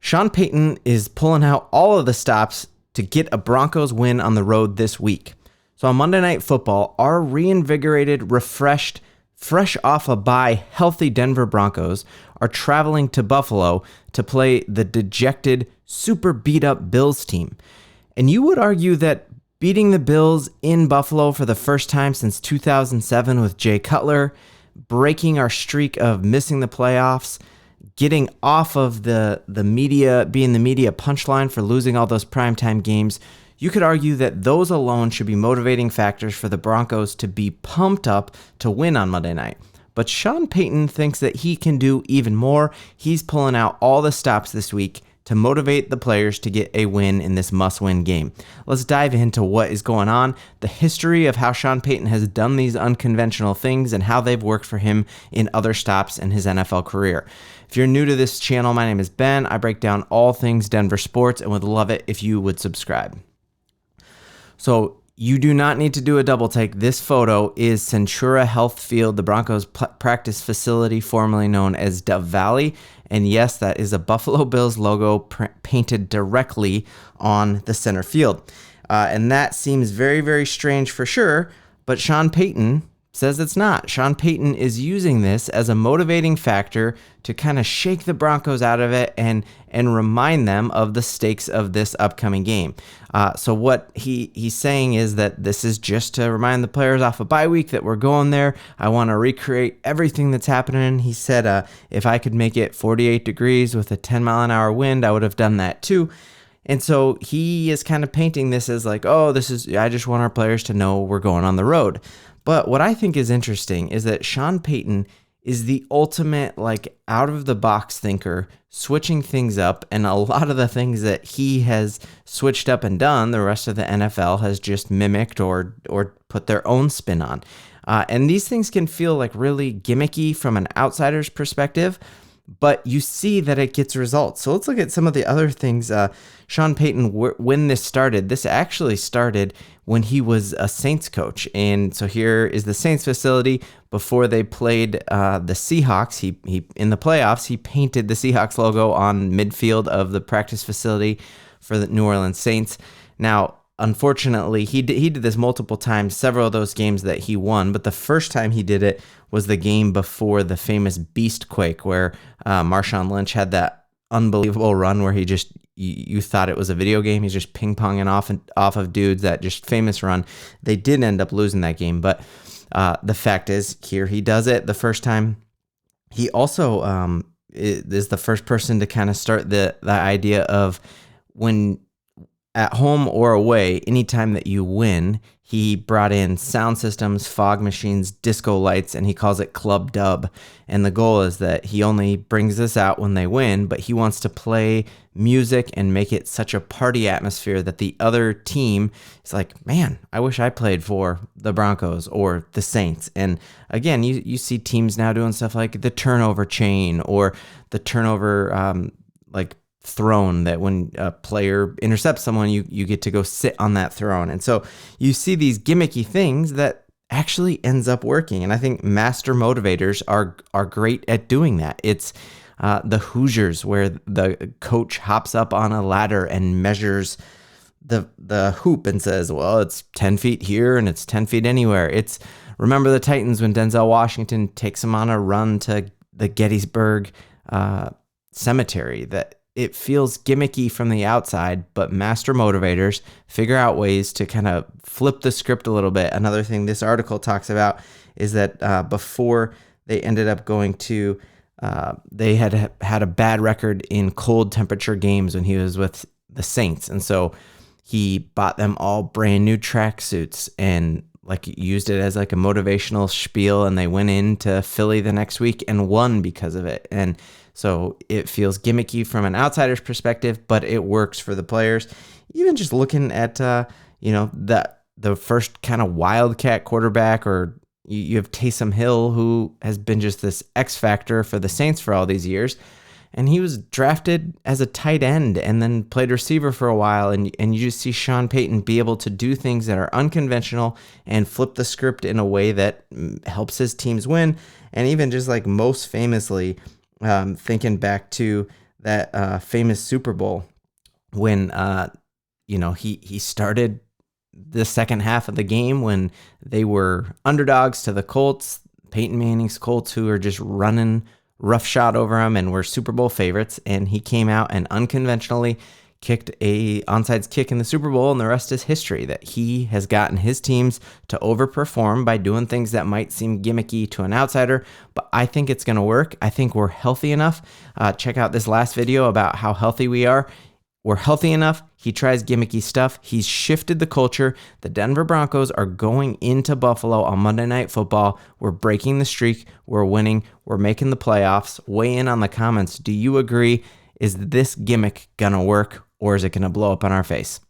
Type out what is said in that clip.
Sean Payton is pulling out all of the stops to get a Broncos win on the road this week. So on Monday Night Football, our reinvigorated, refreshed, fresh off a bye, healthy Denver Broncos are traveling to Buffalo to play the dejected, super beat-up Bills team. And you would argue that beating the Bills in Buffalo for the first time since 2007 with Jay Cutler, breaking our streak of missing the playoffs, getting off of the media, being the media punchline for losing all those primetime games, you could argue that those alone should be motivating factors for the Broncos to be pumped up to win on Monday night. But Sean Payton thinks that he can do even more. He's pulling out all the stops this week to motivate the players to get a win in this must-win game. Let's dive into what is going on, the history of how Sean Payton has done these unconventional things, and how they've worked for him in other stops in his NFL career. If you're new to this channel, my name is Ben. I break down all things Denver sports and would love it if you would subscribe. So you do not need to do a double take. This photo is Centura Health Field, the Broncos practice facility, formerly known as Dove Valley. And yes, that is a Buffalo Bills logo painted directly on the center field. And that seems very, very strange for sure, but Sean Payton says it's not. Sean Payton is using this as a motivating factor to kind of shake the Broncos out of it and remind them of the stakes of this upcoming game. So what he's saying is that this is just to remind the players off a bye week that we're going there. I want to recreate everything that's happening. He said, if I could make it 48 degrees with a 10-mile-an-hour wind, I would have done that too. And so he is kind of painting this as like, oh, I just want our players to know we're going on the road. But what I think is interesting is that Sean Payton is the ultimate, like, out-of-the-box thinker, switching things up, and a lot of the things that he has switched up and done, the rest of the NFL has just mimicked or put their own spin on. And these things can feel like really gimmicky from an outsider's perspective, but you see that it gets results. So let's look at some of the other things. Sean Payton, when this actually started when he was a Saints coach. And so here is the Saints facility before they played the Seahawks. He in the playoffs, he painted the Seahawks logo on midfield of the practice facility for the New Orleans Saints. Now, unfortunately, he did this multiple times, several of those games that he won, but the first time he did it was the game before the famous Beast Quake, where Marshawn Lynch had that unbelievable run where he just, you thought it was a video game. He's just ping-ponging off of dudes, that just famous run. They did end up losing that game, but the fact is, here he does it the first time. He also is the first person to kind of start the idea of when at home or away, anytime that you win, he brought in sound systems, fog machines, disco lights, and he calls it Club Dub. And the goal is that he only brings this out when they win, but he wants to play music and make it such a party atmosphere that the other team is like, man, I wish I played for the Broncos or the Saints. And again, you see teams now doing stuff like the turnover chain or the turnover throne, that when a player intercepts someone, you get to go sit on that throne. And so you see these gimmicky things that actually ends up working. And I think master motivators are great at doing that. It's the Hoosiers, where the coach hops up on a ladder and measures the hoop and says, well, it's 10 feet here and it's 10 feet anywhere. It's remember the Titans when Denzel Washington takes them on a run to the Gettysburg Cemetery. That it feels gimmicky from the outside, but master motivators figure out ways to kind of flip the script a little bit. Another thing this article talks about is that before they ended up going to, they had a bad record in cold temperature games when he was with the Saints. And so he bought them all brand new tracksuits and used it as a motivational spiel. And they went into Philly the next week and won because of it. And so it feels gimmicky from an outsider's perspective, but it works for the players. Even just looking at, the first kind of wildcat quarterback, or you have Taysom Hill, who has been just this X factor for the Saints for all these years. And he was drafted as a tight end and then played receiver for a while. And you just see Sean Payton be able to do things that are unconventional and flip the script in a way that helps his teams win. And even just most famously, thinking back to that famous Super Bowl when he started the second half of the game when they were underdogs to the Colts, Peyton Manning's Colts, who are just running roughshod over them and were Super Bowl favorites. And he came out and unconventionally kicked a onside kick in the Super Bowl, and the rest is history. That he has gotten his teams to overperform by doing things that might seem gimmicky to an outsider, but I think it's going to work. I think we're healthy enough. Check out this last video about how healthy we are. We're healthy enough. He tries gimmicky stuff. He's shifted the culture. The Denver Broncos are going into Buffalo on Monday Night Football. We're breaking the streak. We're winning. We're making the playoffs. Weigh in on the comments. Do you agree? Is this gimmick going to work, or is it going to blow up on our face?